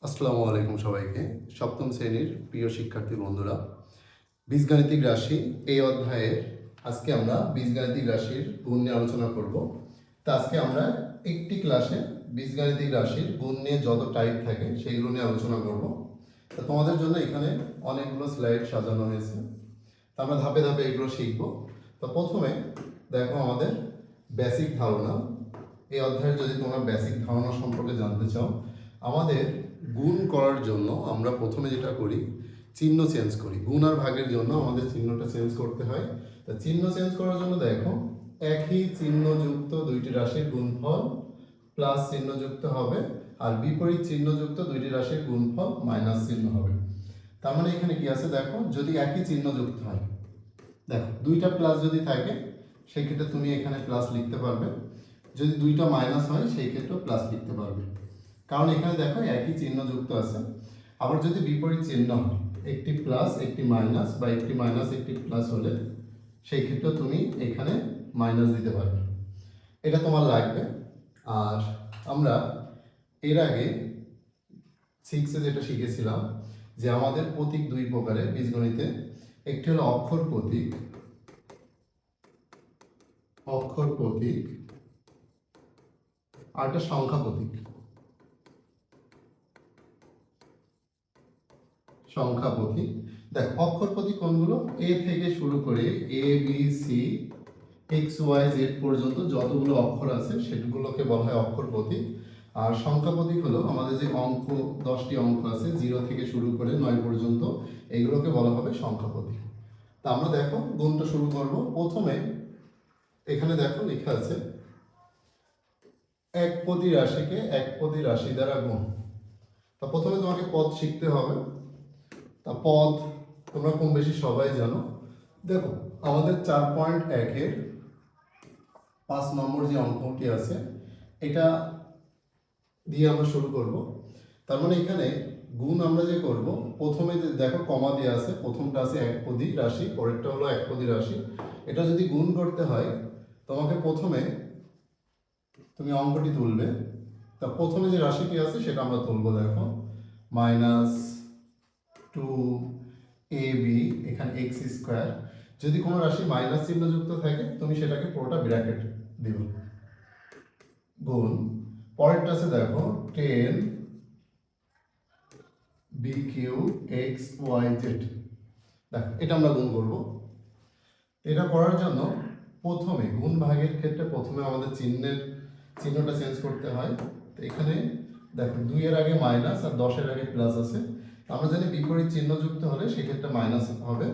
আসসালামু আলাইকুম সবাইকে। সপ্তম শ্রেণীর প্রিয় শিক্ষার্থী বন্ধুরা, বীজগাণিতিক রাশি এই অধ্যায়ের আজকে আমরা বীজগাণিতিক রাশির গুণ নিয়ে আলোচনা করব। তো আজকে আমরা একটি ক্লাসে বীজগাণিতিক রাশির গুণ নিয়ে যত টাইপ থাকে সেইগুলো নিয়ে আলোচনা করব। তো তোমাদের জন্য এখানে অনেকগুলো স্লাইড সাজানো হয়েছে। তো আমরা ধাপে ধাপে এগুলো শিখব। তো প্রথমে দেখো আমাদের বেসিক ধারণা। এই অধ্যায়ের যদি তোমরা বেসিক ধারণা সম্পর্কে জানতে চাও, আমাদের গুণ করার জন্য আমরা প্রথমে যেটা করি, চিহ্ন চেঞ্জ করি। গুণ আর ভাগের জন্য আমাদের চিহ্নটা চেঞ্জ করতে হয়। তা চিহ্ন চেঞ্জ করার জন্য দেখো, একই চিহ্নযুক্ত দুইটি রাশির গুণফল প্লাস চিহ্নযুক্ত হবে, আর বিপরীত চিহ্নযুক্ত দুইটি রাশির গুণফল মাইনাস চিহ্ন হবে। তার মানে এখানে কি আছে দেখো, যদি একই চিহ্ন যুক্ত হয়, দেখো দুইটা প্লাস যদি থাকে সেই ক্ষেত্রে তুমি এখানে প্লাস লিখতে পারবে, যদি দুইটা মাইনাস হয় সেই ক্ষেত্রে প্লাস লিখতে পারবে, কারণ এখানে দেখো একই চিহ্ন যুক্ত আছে। আবার যদি বিপরীত চিহ্ন হয়, একটি প্লাস একটি মাইনাস বা একটি মাইনাস একটি প্লাস হলে সেই ক্ষেত্রে তুমি এখানে মাইনাস দিতে পারবে, এটা তোমার লাগবে। আর আমরা এর আগে 6-এ যেটা শিখেছিলাম যে আমাদের প্রতীক দুই প্রকারের বীজগণিতে, একটি হলো অক্ষর প্রতীক, আর একটা সংখ্যা প্রতীক। দেখ, অক্ষর প্রতীক কোনগুলো? এ থেকে শুরু করে A B C X Y Z পর্যন্ত যতগুলো অক্ষর আছে সেগুলোকে বলা হয় অক্ষর প্রতীক। আর সংখ্যা প্রতীক হলো আমাদের যে অঙ্ক, 10টি অঙ্ক আছে 0 থেকে শুরু করে 9 পর্যন্ত, এইগুলোকে বলা হবে সংখ্যা প্রতীক। তা আমরা দেখো গুণটা শুরু করব। প্রথমে এখানে দেখো লেখা আছে একপদী রাশিকে একপদী রাশি দ্বারা গুণ। তা প্রথমে তোমাকে পদ শিখতে হবে। তা পদ তোমরা কম বেশি সবাই জানো। দেখো আমাদের 4.1-এর 5 নম্বর যে অঙ্কটি আছে এটা দিয়ে আমরা শুরু করব। তার মানে এখানে গুণ আমরা যে করব, প্রথমে যে দেখো কমা দেওয়া আছে, প্রথমটা আছে একপদী রাশি, পরেরটা হলো একপদী রাশি। এটা যদি গুণ করতে হয় তোমাকে প্রথমে তুমি অঙ্কটি তুলবে। তা প্রথমে যে রাশিটি আছে সেটা আমরা তুলবো। দেখো -2ab, এখানে এক্স স্কোয়ার। যদি কোনো রাশি মাইনাস চিহ্ন যুক্ত থাকে তুমি সেটাকে পুরোটা ব্র্যাকেট দিবে, গুণ পরেরটা আছে দেখো 10bq(x,y,z). দেখো এটা আমরা গুণ করব। এটা করার জন্য প্রথমে গুণ ভাগের ক্ষেত্রে প্রথমে আমাদের চিহ্নটা চেঞ্জ করতে হয়। তো এখানে দেখো 2 এর আগে মাইনাস আর 10 এর আগে প্লাস আছে। আমরা জানি বিপরীত চিহ্ন যুক্ত হলে সেক্ষেত্রে মাইনাস হবে,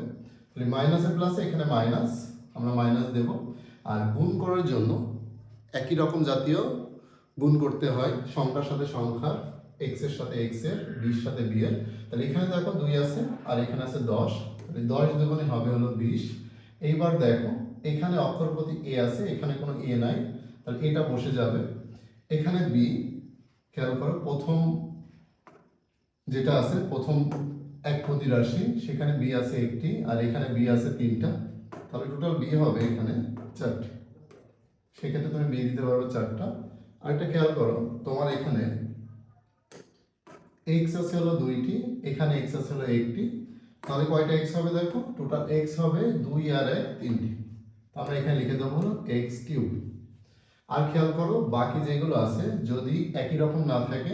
তাহলে মাইনাসে প্লাসে এখানে মাইনাস, আমরা মাইনাস দেব। আর গুণ করার জন্য একই রকম জাতীয় গুণ করতে হয়, সংখ্যার সাথে সংখ্যার, এক্স এর সাথে এক্স এর, বির সাথে বি এর। তাহলে এখানে দেখো 2 আছে আর এখানে আছে 10, তাহলে 10 দুগুণে হবে হলো 20। এইবার দেখো এখানে অক্ষর প্রতীক এ আছে, এখানে কোনো এ নাই, তাহলে এটা বসে যাবে। এখানে বি, খেয়াল করো প্রথম যেটা আছে, প্রথম একপদী রাশি, সেখানে বি আছে একটি আর এখানে বি আছে 3টা, তাহলে টোটাল বি হবে এখানে 4টি। সেক্ষেত্রে তুমি বি দিতে পারো 4টা। আর একটা খেয়াল করো, তোমার এখানে এক্স আছে হলো 2টি, এখানে এক্স আছে হলো 1টি, তাহলে কয়টা এক্স হবে? দেখো টোটাল এক্স হবে 2 আর 1 3টি। আমরা এখানে লিখে দেবো হলো এক্স কিউব। আর খেয়াল করো বাকি যেগুলো আছে যদি একই রকম না থাকে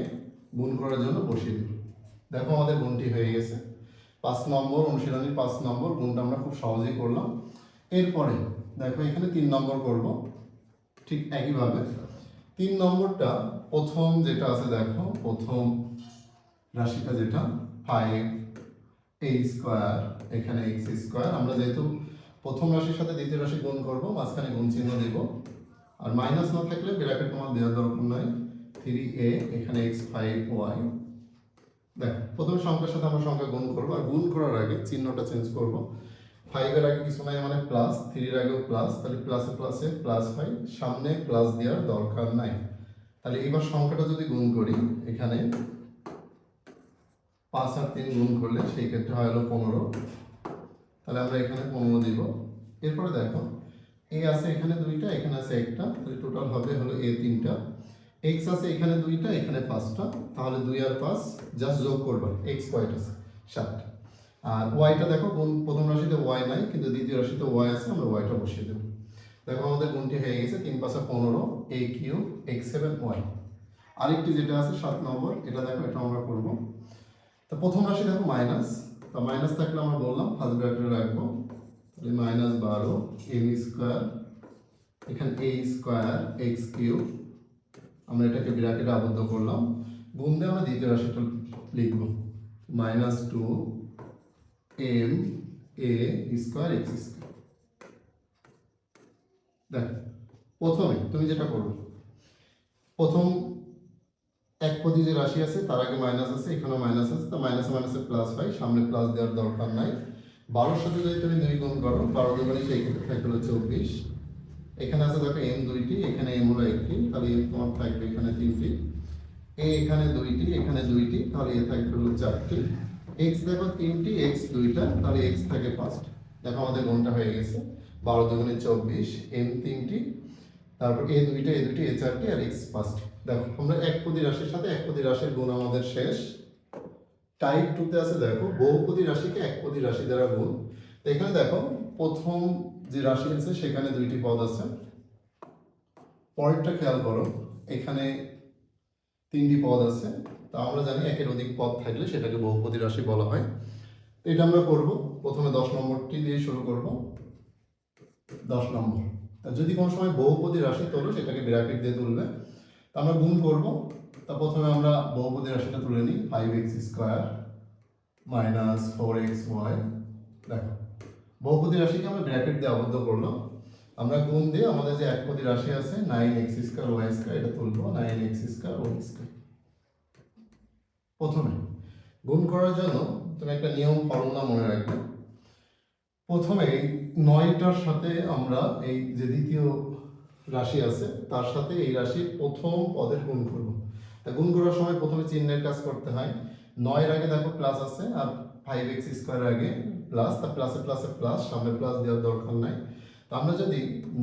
গুণ করার জন্য বসিয়ে দেব। দেখো আমাদের গুণটি হয়ে গেছে। 5 নম্বর অনুশীলনীর 5 নম্বর গুণটা আমরা খুব সহজেই করলাম। এরপরে দেখো এখানে 3 নম্বর করব, ঠিক একইভাবে 3 নম্বরটা প্রথম যেটা আছে, দেখো প্রথম রাশিটা যেটা 5a², এখানে x²। আমরা যেহেতু প্রথম রাশির সাথে দ্বিতীয় রাশি গুণ করব, মাঝখানে গুণ চিহ্ন দেব। আর মাইনাস না থাকলে ব্র্যাকেট তোমার দেওয়ার দরকার নাই, 3a, এখানে x5y। দেখো প্রথমে সংখ্যার সাথে আমরা সংখ্যা গুণ করবো, আর গুণ করার আগে চিহ্নটা চেঞ্জ করব। 5 এর আগে কিছু নাই মানে প্লাস, 3 এর আগেও প্লাস, তাহলে প্লাসে প্লাসে প্লাস হয়, সামনে প্লাস দেওয়ার দরকার নাই। তাহলে এবার সংখ্যাটা যদি গুণ করি, এখানে 5 আর 3 গুণ করলে সেই ক্ষেত্রে হয় হলো 15, তাহলে আমরা এখানে 15 দিব। এরপরে দেখো এ আছে এখানে 2টা, এখানে আছে 1টা, তাহলে টোটাল হবে হলো এ 3টা। এক্স আছে এখানে দুইটা, এখানে পাঁচটা, তাহলে 2 আর 5 জাস্ট যোগ করবা, এক্স কয়টা আছে 7টা। আর ওয়াইটা দেখো, প্রথম রাশিতে ওয়াই নাই কিন্তু দ্বিতীয় রাশিতে ওয়াই আছে, আমরা ওয়াইটা বসিয়ে দেবো। দেখো আমাদের গুণটি হয়ে গেছে 3 5 15 a কিউব x7 y। আরেকটি যেটা আছে 7 নম্বর, এটা দেখো, এটা আমরা করব। তো প্রথম রাশি দেখো মাইনাস, তো মাইনাস থাকলে আমরা বললাম ফার্স্ট ব্র্যাকেটে রাখবো, তাহলে -12 m স্কয়ার, এখানে a স্কয়ার x কিউব, আমরা এটাকে ব্র্যাকেটে আবদ্ধ করলাম, গুণ দিয়ে আমরা দ্বিতীয় রাশিটা লিখব -2 m a square x square. দেখ প্রথমে তুমি যেটা করবে, প্রথম এক পদী যে রাশি আছে তার আগে মাইনাস আছে, এখানেও মাইনাস আছে, তো মাইনাসে মাইনাসে প্লাস হয়, সামনে প্লাস দেওয়ার দরকার নাই। 12 সাথে যদি তুমি 2 গুণ করো, 12 দুগুণে সেই ক্ষেত্রে থাকবে 24। এখানে আছে দেখো m দুইটি, এখানে m হলো একটি, তাহলে m তোমার থাকবে এখানে 3টি, a এখানে দুইটি, এখানে দুইটি, তাহলে a থাকবে হলো 4টি, x দেখো 3টি, x দুইটা, তাহলে x থাকে 5টি। দেখো আমাদের গুণটা হয়ে গেছে 12 দুগুণে 24, m 3টি, তারপর a দুইটা, a দুইটি, a 4টি, আর x 5টি। দেখো আমরা একপদী রাশির সাথে একপদী রাশির গুণ আমাদের শেষ। টাইপ 2 তে আছে দেখো বহুপদী রাশিকে একপদী রাশি দ্বারা গুণ। তো এখানে দেখো প্রথম যে রাশি আছে সেখানে দুইটি পদ আছে, পরেরটা খেয়াল করো, এখানে 3টি পদ আছে। তা আমরা জানি একের অধিক পদ থাকলে সেটাকে বহুপদী রাশি বলা হয়। তো এটা আমরা করব, প্রথমে 10 নম্বরটি দিয়ে শুরু করব। 10 নম্বর, তা যদি কোনো সময় বহুপদী রাশি তোলো সেটাকে ব্র্যাকেট দিয়ে তুলবে। তা আমরা গুণ করব। তা প্রথমে আমরা বহুপদী রাশিটা তুলে নিই, 5x স্কয়ার মাইনাস 4xy। দেখো বহুপদী রাশিকে আমরা ব্র্যাকেট দিয়ে আবদ্ধ করলাম, আমরা গুণ দিয়ে আমাদের যে একপদী রাশি আছে 9x স্কয়ার y স্কয়ার, এটা তুলবো 9x স্কয়ার y স্কয়ার। প্রথমে গুণ করার জন্য তুমি একটা নিয়ম ফর্মুলা মনে রাখবে। প্রথমে 9টার সাথে আমরা এই যে দ্বিতীয় রাশি আছে তার সাথে এই রাশির প্রথম পদের গুণ করব। তা গুণ করার সময় প্রথমে চিহ্নের কাজ করতে হয়। 9 এর আগে দেখো প্লাস আছে, আর 5x স্কয়ার আগে প্লাস, তা প্লাসে প্লাসে প্লাস, সামনে প্লাস দেওয়ার দরকার নাই। তো আমরা যদি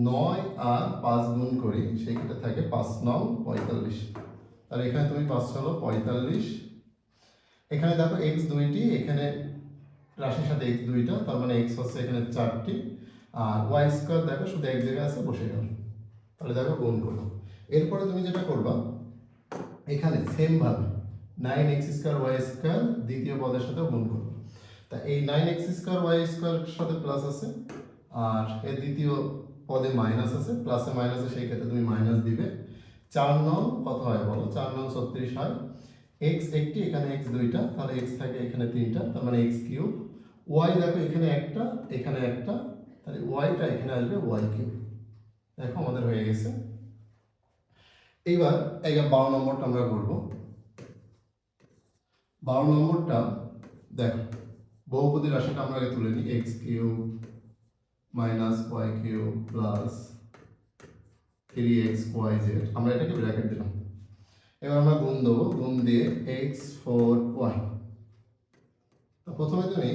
9 আর 5 গুণ করি সেই ক্ষেত্রে থাকে 5 9 45। আর এখানে তুমি 5 হলো 45। এখানে দেখো x দুইটি, এখানে রাশির সাথে x দুইটা, তার মানে x হচ্ছে এখানে 4টি, আর y স্কয়ার দেখো শুধু এক জায়গায় আছে, বসে গেল। তাহলে দেখো গুণ করো। এরপরে তুমি যেটা করবা, এখানে সেম ভাবে 9x স্কয়ার y স্কয়ার দ্বিতীয় পদের সাথে গুণ করবো। তা এই 9x স্কয়ার y স্কয়ার সাথে প্লাস আছে, আর এর দ্বিতীয় পদে মাইনাস আছে, প্লাসে মাইনাসে সেই ক্ষেত্রে তুমি মাইনাস দিবে। 4 9 কত হয় বলো, 4 9 36 হয়। x একটি, এখানে x দুইটা, তাহলে x থাকে এখানে 3টা, তার মানে x কিউব। y দেখো এখানে একটা, এখানে একটা, তাহলে yটা এখানে আসবে y কিউব। দেখো আমাদের হয়ে গেছে। এইবার 12 নম্বরটা আমরা করব। 12 নম্বরটা দেখো বহুপদী রাশিটা আমরা আগে তুলে নিই, x cube minus y cube plus 3xyz, আমরা এটাকে ব্র্যাকেট দিলাম। এবার আমরা গুণ দেবো, গুণ দিয়ে x 4y। তো প্রথমে তুমি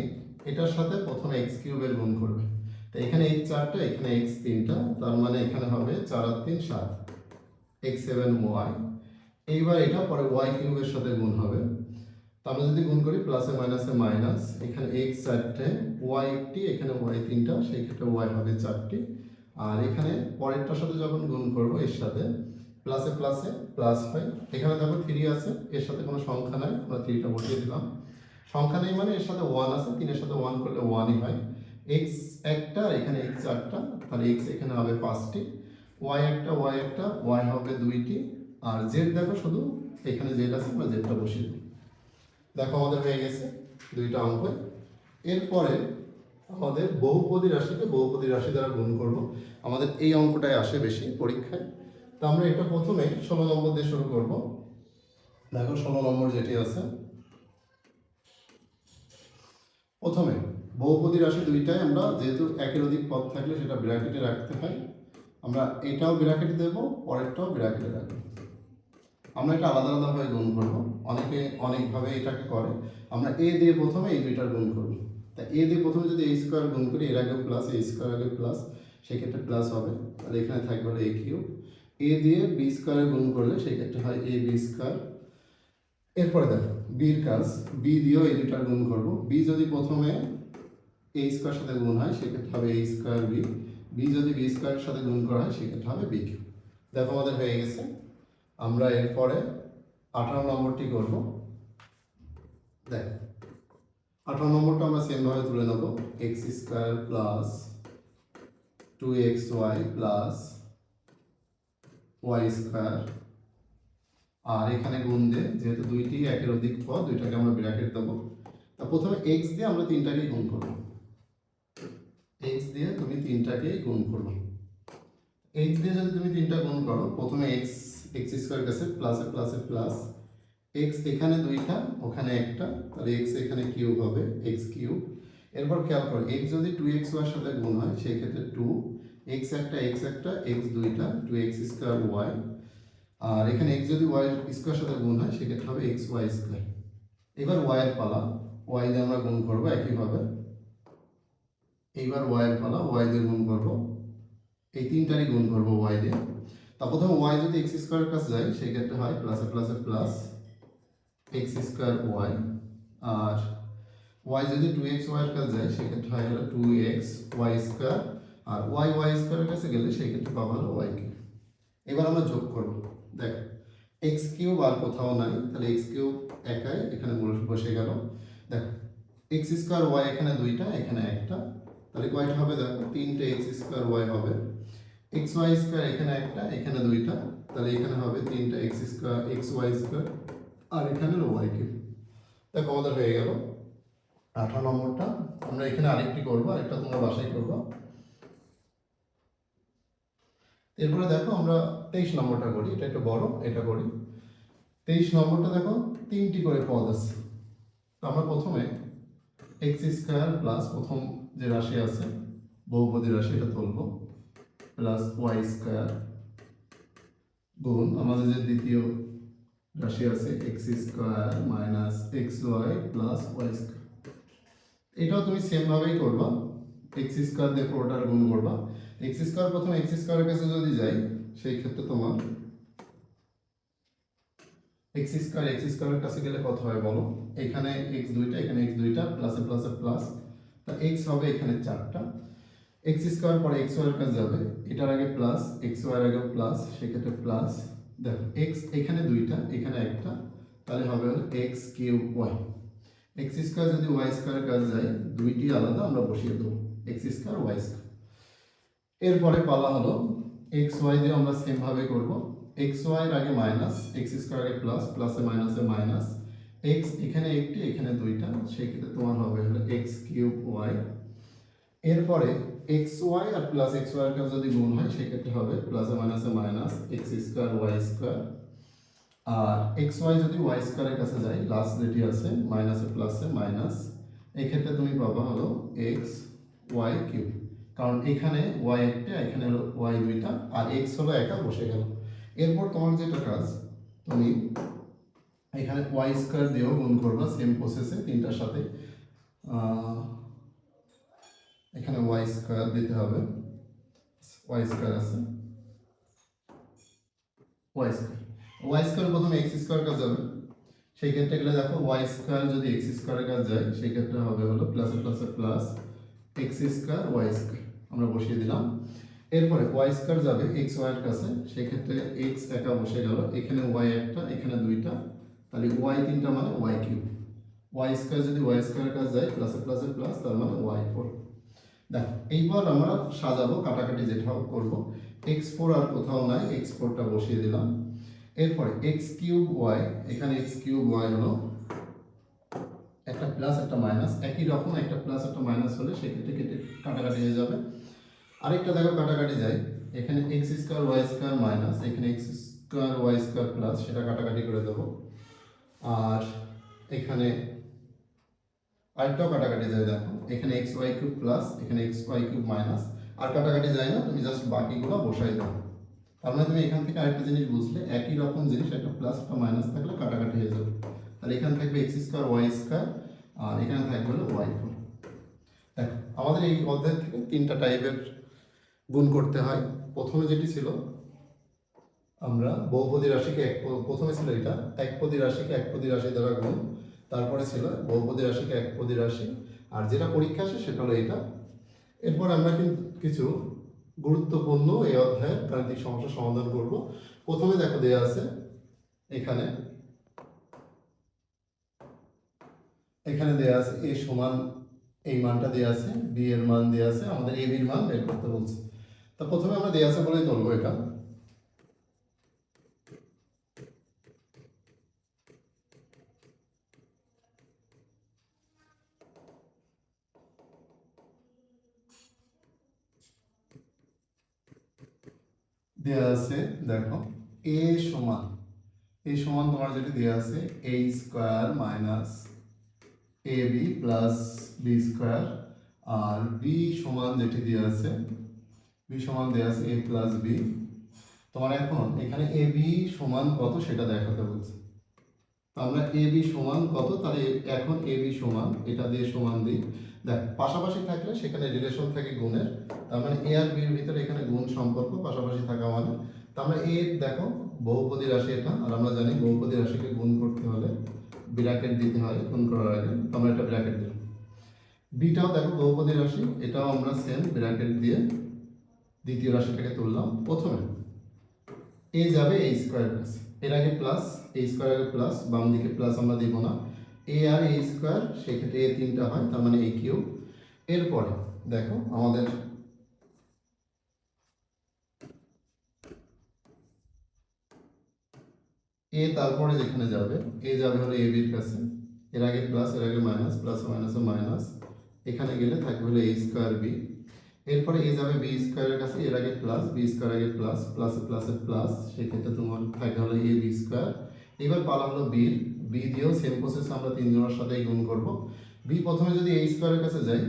এটার সাথে প্রথমে x কিউবের গুণ করবে। তো এখানে x 4টা, এখানে x 3টা, তার মানে এখানে হবে 4 আর 3 7, x7y। এইবার এটা পরে y কিউবের সাথে গুণ হবে। তো আমরা যদি গুণ করি প্লাসে মাইনাসে মাইনাস, এখানে x 4টে, y একটি, এখানে y 3টা, সেই ক্ষেত্রে y হবে 4টি। আর এখানে পরেরটার সাথে যখন গুণ করব এর সাথে প্লাসে প্লাসে প্লাস হয়। এখানে দেখো 3 আছে, এর সাথে কোনো সংখ্যা নাই, আমরা 3টা বসিয়ে দিলাম। সংখ্যা নেই মানে এর সাথে 1 আছে, 3 এর সাথে 1 করলে 1ই হয়। x একটা, এখানে x 4টা, তাহলে x এখানে হবে 5টি, y একটা, y একটা, y হবে 2টি, আর z দেখো শুধু এখানে z আছে, আমরা zটা বসিয়ে দিই। দেখো আমাদের হয়ে গেছে 2টা অঙ্ক। এরপরে আমাদের বহুপদী রাশিকে বহুপদী রাশি দ্বারা গুণ করব। আমাদের এই অঙ্কটাই আসে বেশি পরীক্ষায়। তো আমরা এটা প্রথমে 16 নম্বর দিয়ে শুরু করব। দেখো 16 নম্বর যেটি আছে, প্রথমে বহুপদী রাশি দুইটাই আমরা যেহেতু একের অধিক পদ থাকলে সেটা ব্র্যাকেটে রাখতে হয়, আমরা এটাও ব্র্যাকেটে দেবো, পরেরটাও ব্র্যাকেটে রাখবো। আমরা এটা আলাদা আলাদাভাবে গুণ করবো, অনেকে অনেকভাবে এটাকে করে। আমরা এ দিয়ে প্রথমে এই দুইটার গুণ করবো। তা এ দিয়ে প্রথমে যদি a স্কোয়ার গুণ করি, এর আগে প্লাস, a স্কোয়ার আগে প্লাস, সেক্ষেত্রে প্লাস হবে, তাহলে এখানে থাকবে হলো a কিউব। এ দিয়ে বি স্কোয়ারে গুণ করলে সেই ক্ষেত্রে হয় এ বি স্কোয়ার। এরপরে দেখো বির কাজ, বি দিয়েও এই দুটার গুণ করবো। বি যদি প্রথমে এ স্কোয়ার সাথে গুণ হয় সেক্ষেত্রে হবে এ স্কোয়ার বি, বি যদি বি স্কোয়ারের সাথে গুণ করা হয় সেক্ষেত্রে হবে বি কিউ। দেখো আমাদের হয়ে গেছে। আমরা এরপরে 18 নম্বরটি করব। দেখো 18 নম্বরটা আমরা সেমভাবে তুলে নেব, x square plus 2xy plus y square, আর এখানে গুণ দিয়ে যেহেতু দুইটি একের অধিক পদ, দুইটাকে আমরা ব্র্যাকেট দেবো। তা প্রথমে এক্স দিয়ে আমরা তিনটাকেই গুণ করবো, এক্স দিয়ে তুমি তিনটাকেই গুণ করবো। এক্স দিয়ে যদি তুমি তিনটা গুণ করো, প্রথমে এক্স এক্স স্কোয়ার কাছে প্লাসে প্লাসে প্লাস, এক্স এখানে দুইটা ওখানে একটা, তাহলে এক্স এখানে কিউব হবে এক্স কিউব। এরপর খেয়াল করো এক্স যদি 2xy এর সাথে গুণ হয় সেই ক্ষেত্রে 2 এক্স একটা এক্স দুইটা 2x স্কোয়ার ওয়াই, আর এখানে এক্স যদি ওয়াই স্কোয়ার সাথে গুণ হয় সেক্ষেত্রে হবে এক্স ওয়াই স্কোয়ার। এবার ওয়াই এর পালা, ওয়াই দিয়ে আমরা গুণ করবো একইভাবে। এইবার ওয়াই এর পালা, ওয়াই দিয়ে গুণ করবো, এই তিনটারই গুণ করবো ওয়াই দিয়ে। তা প্রথমে ওয়াই যদি এক্স স্কোয়ারের কাছে যায় সেই ক্ষেত্রে হয় প্লাসে প্লাসে প্লাস এক্স স্কোয়ার ওয়াই, আর ওয়াই যদি 2xy এর কাছে যায় সেক্ষেত্রে হয় হলো 2x ওয়াই স্কোয়ার, আর ওয়াই ওয়াই স্কোয়ারের কাছে গেলে সেই ক্ষেত্রে পাবো হলো ওয়াই কিউব। এবার আমরা যোগ করব, দেখো এক্স কিউব আর কোথাও নাই, তাহলে এক্স কিউব একাই এখানে বসে গেল। দেখো এক্স স্কোয়ার ওয়াই এখানে দুইটা এখানে একটা, তাহলে কয়টা হবে দেখো তিনটে এক্স স্কোয়ার ওয়াই হবে। এক্স ওয়াই স্কোয়ার এখানে একটা এখানে দুইটা, তাহলে এখানে হবে তিনটা x square x y square, আর এখানে ওয়াই কিউব। দেখো আমাদের হয়ে গেল 18 নম্বরটা। আমরা এখানে আরেকটি করবো, আরেকটা তোমরা বাসায় করবো। এরপরে দেখো আমরা 23 নম্বরটা করি, এটা একটু বড়, এটা করি। 23 নম্বরটা দেখো তিনটি করে পদ আছে। তো আমরা প্রথমে এক্স স্কোয়ার প্লাস প্রথম যে রাশি আছে বহুপদী রাশি এটা তুলব, প্লাস ওয়াই স্কোয়ার গুণ আমাদের যে দ্বিতীয় রাশি আছে x square minus x y plus y square. এটাও তুমি সেম ভাবেই করবা, এক্স স্কোয়ার দিয়ে পুরোটার গুণ করবা। এক্স স্কোয়ার প্রথমে এক্স স্কোয়ারের কাছে যদি যাই সেই ক্ষেত্রে তোমার এক্স স্কোয়ারের কাছে গেলে কত হয় বলো, এখানে এক্স দুইটা প্লাসে প্লাসে প্লাস, তা এক্স হবে এখানে চারটা, এক্স স্কোয়ার পরে এক্স ওয়াই এর কাছে যাবে, এটার আগে প্লাস এক্স ওয়াই এর আগে প্লাস, সেক্ষেত্রে প্লাস। দেখো এক্স এখানে দুইটা এখানে একটা, তাহলে হবে হলো x cube y. X square যদি ওয়াই স্কোয়ারের কাছে যায় দুইটি আলাদা আমরা বসিয়ে দেবো এক্স স্কোয়ার ওয়াই স্কোয়ার। এরপরে পালা হলো এক্স ওয়াই দিয়ে আমরা সেম ভাবে করব, এক্স ওয়াই এর আগে মাইনাস এক্স স্কোয়ার আগে প্লাস, প্লাসে মাইনাসে মাইনাস, এক্স এখানে একটি এখানে দুইটা, সেক্ষেত্রে তোমার হবে হলো এক্স কিউব ওয়াই। এরপরে এক্স ওয়াই আর প্লাস এক্স ওয়াই এর কাছে যদি গুণ হয় সেক্ষেত্রে হবে প্লাসে মাইনাসে minus x square y square, আর এক্স ওয়াই যদি ওয়াই স্কোয়ারের কাছে যায় লাস্ট যেটি আছে মাইনাসে প্লাসে মাইনাস, এক্ষেত্রে তুমি পাবা হলো এক্স ওয়াই কিউব, কারণ এখানে ওয়াই একটা এখানে হলো ওয়াই দুইটা, আর এক্স হলো একা বসে গেল। এরপর তোমার যেটা কাজ, তুমি এখানে ওয়াই স্কোয়ার দিয়েও গুণ করবা সেম প্রসেসে তিনটার সাথে। এখানে ওয়াই স্কোয়ার দিতে হবে, ওয়াই স্কোয়ার আছে ওয়াই স্কোয়ার প্রথমে এক্স স্কোয়ার কাছে যাবে, সেই ক্ষেত্রে গেলে দেখো ওয়াই স্কোয়ার যদি এক্স স্কোয়ারের কাছে যায় সেই ক্ষেত্রে হবে হলো প্লাসে প্লাসে plus x square y square আমরা বসিয়ে দিলাম। এরপরে ওয়াই স্কোয়ার যাবে এক্স ওয়াই এর কাছে, সেক্ষেত্রে এক্স একা বসে গেল, এখানে ওয়াই একটা এখানে দুইটা, তাহলে ওয়াই তিনটা মানে ওয়াই কিউব। ওয়াই স্কোয়ার যদি ওয়াই স্কোয়ারের কাছে যায় প্লাসে প্লাসে প্লাস, তার মানে ওয়াই ফোর। দেখো এইবার আমরা সাজাবো কাটাকাটি যেটা করবো, এক্স ফোর আর কোথাও নাই, এক্স ফোরটা বসিয়ে দিলাম। এরপরে এক্স কিউব ওয়াই, এখানে এক্স কিউব ওয়াই হলো একটা প্লাস একটা মাইনাস, একই রকম একটা প্লাস একটা মাইনাস হলে সেক্ষেত্রে কেটে কাটাকাটি হয়ে যাবে। আরেকটা দেখো কাটাকাটি যায়, এখানে x square y square minus এখানে x square y square plus, সেটা কাটাকাটি করে দেবো। আর এখানে আরেকটাও কাটাকাটি যায়, দেখো এখানে এক্স ওয়াই কিউব প্লাস এখানে এক্স ওয়াই কিউব মাইনাস, আর কাটাকাটি যায় না, তুমি জাস্ট বাকিগুলো বসাই দাও। তার মানে তুমি এখান থেকে আরেকটা জিনিস বুঝলে, একই রকম জিনিস একটা প্লাস একটা মাইনাস থাকলে কাটাকাটি হয়ে যাবে। তাহলে এখানে থাকবে এক্স স্কোয়ার ওয়াই স্কোয়ার, আর এখানে থাকবে হলো ওয়াই ফোর। দেখো আমাদের এই অধ্যায় থেকে তিনটা টাইপের গুণ করতে হয়। প্রথমে যেটি ছিল আমরা বহুপদী রাশিকে প্রথমে ছিল এটা একপদী রাশিকে একপদী রাশি দ্বারা গুণ, তারপরে ছিল বহুপদী রাশিকে একপদী রাশি, আর যেটা পরীক্ষা আসে সেটা হলো এটা। এরপর আমরা কিন্তু কিছু গুরুত্বপূর্ণ এই অধ্যায়ের গাণিতিক সমস্যা সমাধান করব। প্রথমে দেখো দেয়া আছে এখানে দেয়া আছে a সমান এই মানটা দেয়া আছে, b এর মান দেয়া আছে, আমাদের a b এর মান বের করতে বলছে। তো প্রথমে আমরা দেয়া আছে বলেই ধরবো এটা। দেয়া আছে দেখো a সমান তোমার যেটা দেয়া আছে a square minus ab plus b square, আর b সমান যেটি দেয়া আছে b সমান দেয়া আছে a প্লাস b। তোমার এখন এখানে ab সমান কত সেটা দেখাতে বলছে। তো আমরা ab সমান কত, তাহলে এখন ab সমান এটা দিয়ে সমান দিই। দেখ পাশাপাশি থাকলে সেখানে রিলেশন থাকে গুণের, তার মানে a আর b এর ভিতরে এখানে গুণ সম্পর্ক পাশাপাশি থাকা মানে। তো আমরা a দেখো বহুপদী রাশি এটা, আর আমরা জানি বহুপদী রাশিকে গুণ করতে হলে ব্র্যাকেট দিতে হয় গুণ করার আগে, তো আমরা এটা ব্র্যাকেট দিলাম। বিটাও দেখো বহুপদী রাশি, এটাও আমরা সেম ব্র্যাকেট দিয়ে দ্বিতীয় রাশিটাকে তুললাম। প্রথমে এ যাবে এই স্কোয়ার প্লাস, এর আগে প্লাস, এই স্কোয়ার আগে প্লাস, বাম দিকে প্লাস আমরা দিব না, এ আর এ স্কোয়ার সেক্ষেত্রে এ তিনটা হয়, তার মানে এ কিউব। এরপরে দেখো আমাদের এ তারপরে যেখানে যাবে এ যাবে হলো এ বির কাছে, এর আগে প্লাস এর আগে মাইনাস, প্লাস মাইনাসে মাইনাস, এখানে গেলে থাকবে হলো এ স্কোয়ার বি। এরপরে এ যাবে বি স্কোয়ারের কাছে, এর আগে প্লাস, বি স্কোয়ার আগে প্লাস, প্লাসে প্লাসে প্লাস, সেক্ষেত্রে তোমার থাকে হলো এ বি স্কোয়ার। এবার পালা হলো বির, বি দিয়েও সেম প্রসেস আমরা তিনজনের সাথেই গুণ করব। বি প্রথমে যদি এ স্কোয়ারের কাছে যাই,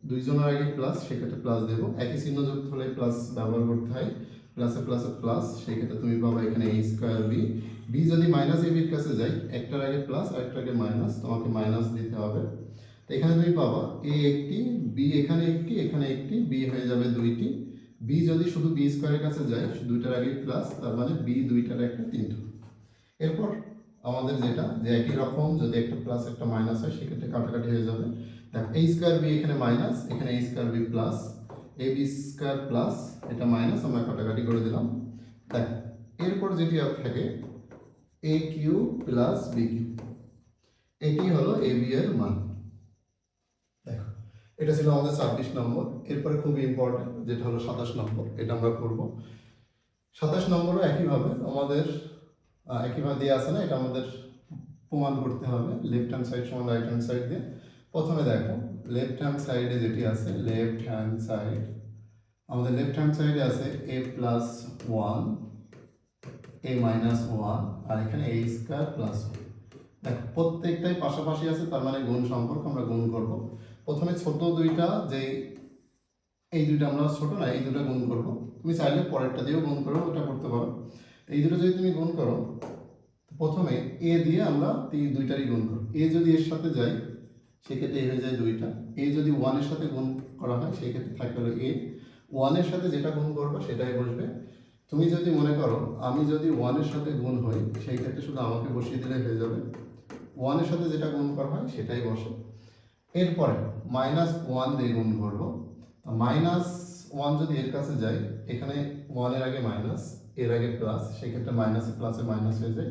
দুইজনের আগে প্লাস সেক্ষেত্রে প্লাস দেবো, একই চিহ্ন যুক্ত হলে প্লাস ব্যবহার করতে হয়, প্লাসে প্লাসে প্লাস, সেক্ষেত্রে তুমি পাবা এখানে এ স্কোয়ার বি। বি যদি মাইনাস এ বির কাছে যাই, একটার আগে প্লাস আরেকটার আগে মাইনাস, তোমাকে মাইনাস দিতে হবে। তো এখানে তুমি পাবা এ একটি, বি এখানে একটি, এখানে একটি, বি হয়ে যাবে দুইটি। বি যদি শুধু বি স্কোয়ারের কাছে যায় দুইটার আগে প্লাস, তার মানে বি দুইটার একটা তিনটা। এরপর আমাদের যেটা যে একই রকম যদি একটা প্লাস একটা মাইনাস হয় সেক্ষেত্রে কাটাকাটি হয়ে যাবে। দেখ এ স্কোয়ার বি এখানে মাইনাস, এখানে এ square B plus, A B square plus, এটা মাইনাস, আমরা কাটাকাটি করে দিলাম। দেখ এরপর যেটি থাকে এ কিউ প্লাস বি কিউ, এটি হলো এ বি এর মান। দেখো এটা ছিল আমাদের 26 নম্বর। এরপরে খুব ইম্পর্টেন্ট যেটা হলো 27 নম্বর, এটা আমরা করব। 27 নম্বরও একইভাবে আমাদের একইভাবে দিয়ে আসে না, এটা আমাদের প্রমাণ করতে হবে লেফট হ্যান্ড সাইড সমান রাইট হ্যান্ড সাইড দিয়ে। প্রথমে দেখো লেফট হ্যান্ড সাইডে যেটি আছে, লেফট হ্যান্ড সাইড আমাদের লেফট হ্যান্ড সাইডে আছে এ প্লাস ওয়ান, এ মাইনাস ওয়ান, আর এখানে এ স্কোয়ার প্লাস ওয়ান। দেখো প্রত্যেকটাই পাশাপাশি আছে, তার মানে গুণ সম্পর্ক আমরা গুণ করব। প্রথমে ছোট দুইটা যে এই দুইটা আমরা ছোট না, এই দুটো গুণ করব। তুমি চাইলে পরেরটা দিয়েও গুণ করো, ওটা করতে পারো। এই দুটো যদি তুমি গুণ করো, প্রথমে এ দিয়ে আমরা দুইটারই গুণ করো। এ যদি এর সাথে যায় সেক্ষেত্রে এ হয়ে যায় দুইটা, এ যদি ওয়ানের সাথে গুণ করা হয় সেক্ষেত্রে থাকে হলো এ, ওয়ানের সাথে যেটা গুণ করবো সেটাই বসবে। তুমি যদি মনে করো আমি যদি ওয়ানের সাথে গুণ হই সেই ক্ষেত্রে শুধু আমাকে বসিয়ে দিলে হয়ে যাবে, ওয়ানের সাথে যেটা গুণ করা হয় সেটাই বসে। এরপরে মাইনাস ওয়ান দিয়ে গুণ করবো, মাইনাস ওয়ান যদি এর কাছে যায়, এখানে ওয়ানের আগে মাইনাস এর আগে প্লাস, সেক্ষেত্রে মাইনাসে প্লাসে মাইনাস হয়ে যায়,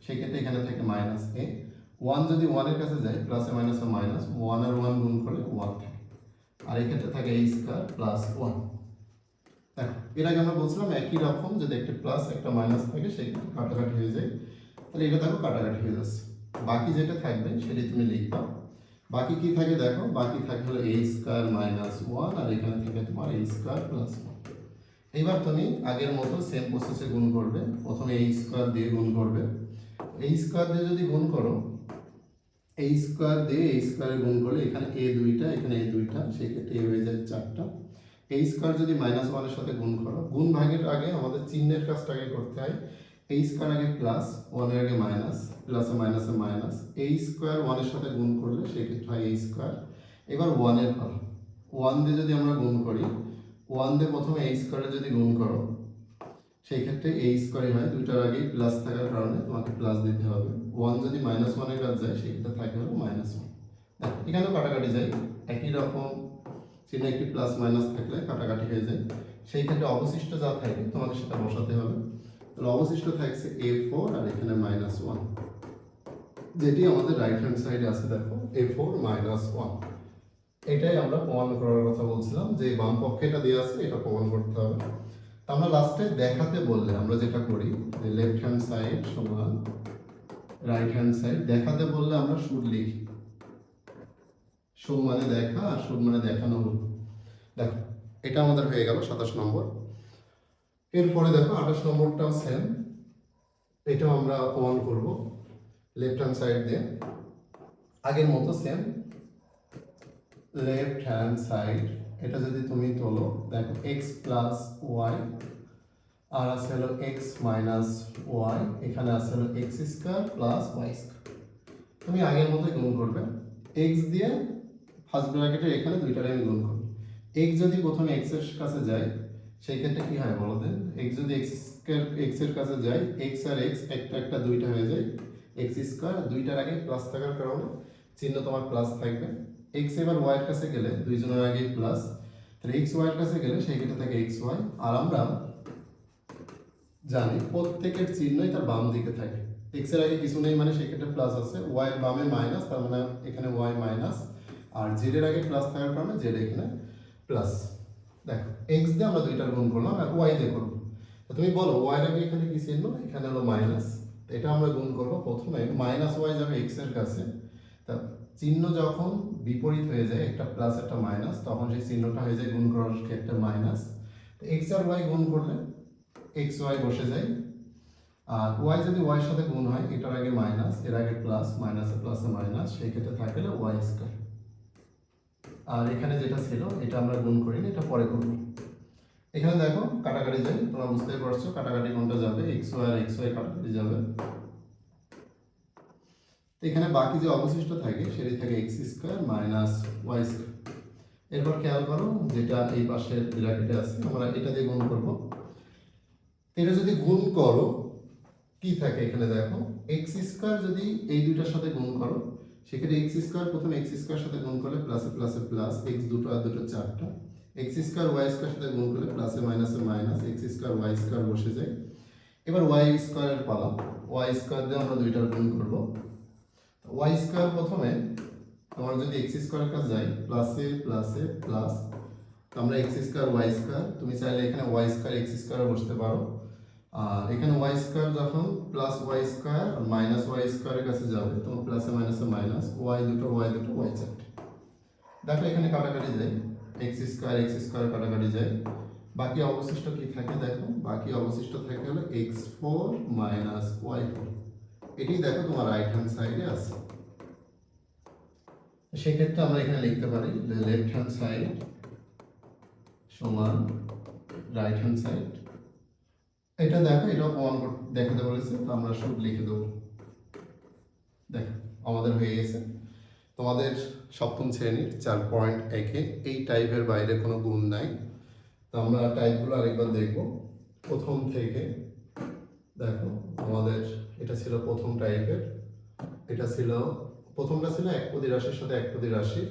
সেক্ষেত্রে এখানে থেকে মাইনাস এ। ওয়ান যদি ওয়ানের কাছে যায় প্লাসে মাইনাসে মাইনাস, ওয়ান আর ওয়ান গুণ করলে ওয়ান থাকে, আর এক্ষেত্রে থাকে এ স্কোয়ার প্লাস ওয়ান। দেখো এর আগে আমরা বলছিলাম একই রকম যদি একটা প্লাস একটা মাইনাস থাকে সেই ক্ষেত্রে কাটাকাটি হয়ে যায়, তাহলে এটা দেখো কাটাকাটি হয়ে যাচ্ছে। বাকি যেটা থাকবে সেটি তুমি লিখবা। বাকি কি থাকে দেখো, বাকি থাকে হলো এ স্কোয়ার মাইনাস ওয়ান, আর এখানে থাকে তোমার এ স্কোয়ার প্লাস ওয়ান। এবার তুমি আগের মতো সেম প্রসেসে গুণ করবে, প্রথমে এ স্কোয়ার দিয়ে গুণ করবে। এই স্কোয়ার দিয়ে যদি গুণ করো, এই স্কোয়ার দিয়ে এই স্কোয়ারে গুণ করলে এখানে এ দুইটা এখানে এ দুইটা, সেক্ষেত্রে এ হয়ে যায় চারটা। এই স্কোয়ার যদি মাইনাস ওয়ানের সাথে গুণ করো, গুণ ভাগের আগে আমাদের চিহ্নের কাজটা আগে করতে হয়। এই স্কোয়ার আগে প্লাস, ওয়ানের আগে মাইনাস, প্লাসে মাইনাসে মাইনাস, এই স্কোয়ার ওয়ানের সাথে গুণ করলে সেক্ষেত্রে হয় এই স্কোয়ার। এবার ওয়ানের ফল, ওয়ান দিয়ে যদি আমরা গুণ করি, ওয়ান দিয়ে প্রথমে এই স্কোয়ারে যদি গুণ করো সেই ক্ষেত্রে a স্কোয়ারই হয়, দুইটার আগেই প্লাস থাকার কারণে তোমাকে প্লাস দিতে হবে। 1 যদি -1-এর কাছে যায় সেক্ষেত্রে থাকে হলো -1। এখানেও কাটাকাটি যায়, একই রকম চিহ্ন একটি প্লাস মাইনাস থাকলে কাটাকাটি হয়ে যায়। সেই ক্ষেত্রে অবশিষ্ট যা থাকে তোমাকে সেটা বসাতে হবে। তাহলে অবশিষ্ট থাকছে a4 আর এখানে -1, যেটি আমাদের রাইট হ্যান্ড সাইডে আছে। দেখো a4 -1, এটাই আমরা প্রমাণ করার কথা বলছিলাম, যে বাম পক্ষে এটা দেওয়া আছে, এটা প্রমাণ করতে হবে। তা আমরা লাস্টে দেখাতে বললে আমরা যেটা করি, যে লেফট হ্যান্ড সাইড সমান রাইট হ্যান্ড সাইড, দেখাতে বললে আমরা শুড লিখি। শো মানে দেখা আর শুড মানে দেখানো হলো। দেখো এটা আমাদের হয়ে গেল 27 নম্বর। এরপরে দেখো 28 নম্বরটাও সেম, এটাও আমরা প্রমাণ করব লেফট হ্যান্ড সাইড দিয়ে। আগের মতো সেম, লেফট হ্যান্ড সাইড এটা যদি তুমি তোলো, দেখো এক্স প্লাস ওয়াই আর আছে হলো এক্স মাইনাস ওয়াই, এখানে আছে হলো x square plus y square. তুমি আগের মতোই গুণ করবে, এক্স দিয়ে ফার্স্ট ব্র্যাকেটের এখানে দুইটারে আমি গুণ করব। এক্স যদি প্রথমে এক্স এর কাছে যায় সেই ক্ষেত্রে কি হয় বলো দেন, এক্স যদি এক্স এর কাছে যায়, এক্স আর এক্স একটা একটা দুইটা হয়ে যায়, এক্স স্কোয়ার, দুইটার আগে প্লাস থাকার কারণে চিহ্ন তোমার প্লাস থাকবে। এক্স এবার ওয়াই এর কাছে গেলে দুইজনের আগে প্লাস, তাহলে এক্স ওয়াই এর কাছে গেলে সেই ক্ষেত্রে থাকে এক্স ওয়াই। আর আমরা জানি প্রত্যেকের চিহ্নই তার বাম দিকে থাকে, এক্স এর আগে কিছু নেই মানে সেই ক্ষেত্রে প্লাস আছে, ওয়াই এর বামে মাইনাস, তার মানে এখানে ওয়াই মাইনাস, আর জেড এর আগে প্লাস থাকার কারণে জেড এখানে প্লাস। দেখো এক্স দিয়ে আমরা দুইটার গুণ করলাম আর ওয়াই দিয়ে করবো। তো তুমি বলো ওয়াই এর আগে এখানে কি চিহ্ন, এখানে হলো মাইনাস, এটা আমরা গুণ করবো। প্রথমে মাইনাস ওয়াই যাবে এক্স এর কাছে, তা চিহ্ন যখন বিপরীত হয়ে যায়, একটা প্লাস একটা মাইনাস, তখন সেই চিহ্নটা হয়ে যায় গুণ করার ক্ষেত্রে মাইনাস। তো এক্স আর ওয়াই গুণ করলে এক্স ওয়াই বসে যায়, আর ওয়াই যদি ওয়াই এর সাথে গুণ হয়, এটার আগে মাইনাস এর আগে প্লাস, মাইনাসে প্লাসে মাইনাস, সেই ক্ষেত্রে থাকে ওয়াই স্কোয়ার। আর এখানে যেটা ছিল এটা আমরা গুণ করিনি, এটা পরে করব। এখানে দেখো কাটাকাটি যায়, তোমরা বুঝতেই পারছো কাটাকাটি কোনটা যাবে, এক্স ওয়াই আর এক্স ওয়াই কাটাকাটি যাবে। এখানে বাকি যে অবশিষ্ট থাকে সেটি থাকে x square minus y square. এরপর খেয়াল করো যেটা এই পাশের ব্র্যাকেটে আছে, আমরা এটা দিয়ে গুণ করব। এটা যদি গুণ করো কি থাকে এখানে দেখো, এক্স স্কোয়ার যদি এই দুইটার সাথে গুণ করো, সেক্ষেত্রে এক্স স্কোয়ার প্রথমে এক্স স্কোয়ার সাথে গুণ করলে প্লাসে প্লাসে প্লাস, এক্স দুটো আর দুটো চারটা, এক্স স্কোয়ার ওয়াই স্কোয়ার সাথে গুণ করলে প্লাসে মাইনাসে minus, x square y square বসে যায়। এবার ওয়াই স্কোয়ারের পালা, ওয়াই স্কোয়ার দিয়ে আমরা দুইটার গুণ করব। ওয়াই স্কোয়ার প্রথমে তোমার যদি এক্স স্কোয়ারের কাছে যাই, প্লাসে প্লাসে প্লাস, আমরা এক্স স্কোয়ার ওয়াই স্কোয়ার, তুমি চাইলে এখানে ওয়াই স্কোয়ার এক্স স্কোয়ারে বসতে পারো। আর এখানে ওয়াই স্কোয়ার যখন plus y square minus y স্কোয়ারের কাছে যাবে, তোমার প্লাসে মাইনাসে মাইনাস, ওয়াই দুটো ওয়াই চারটে। দেখো এখানে কাটাকাটি যায়, এক্স স্কোয়ার কাটাকাটি যায়, বাকি অবশিষ্ট কি থাকে দেখো, বাকি অবশিষ্ট থাকে হলো x4 মাইনাস y4। এটি দেখো তোমার রাইট হ্যান্ড সাইডে আছে। সেক্ষেত্রে আমরা এখানে লিখতে পারি লেফট হ্যান্ড সাইড সমান রাইট হ্যান্ড সাইড। এটা দেখো এটাও প্রমাণ দেখাতে বলেছে, তো আমরা শুড লিখে দেবো। দেখো আমাদের হয়ে গেছে। তোমাদের সপ্তম শ্রেণীর 4.1-এ এই টাইপের বাইরে কোনো গুণ নাই। তো আমরা টাইপগুলো আরেকবার দেখব প্রথম থেকে। দেখো আমাদের এটা ছিল প্রথম টাইপের, এটা ছিল প্রথমটা ছিল একপদী রাশির সাথে একপদী রাশি,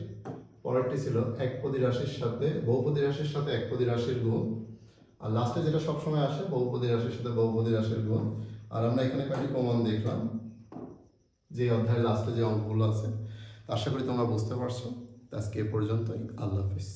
পরেরটি ছিল একপদী রাশির সাথে বহুপদী রাশির সাথে একপদী রাশির গুণ, আর লাস্টে যেটা সবসময় আসে বহুপদী রাশির সাথে বহুপদী রাশির গুণ। আর আমরা এখানে কয়েকটি প্রমাণ দেখলাম যে অধ্যায়ের লাস্টে যে অঙ্কগুলো আছে। আশা করি তোমরা বুঝতে পারছো। আজকে এ পর্যন্তই, আল্লাহ হাফিজ।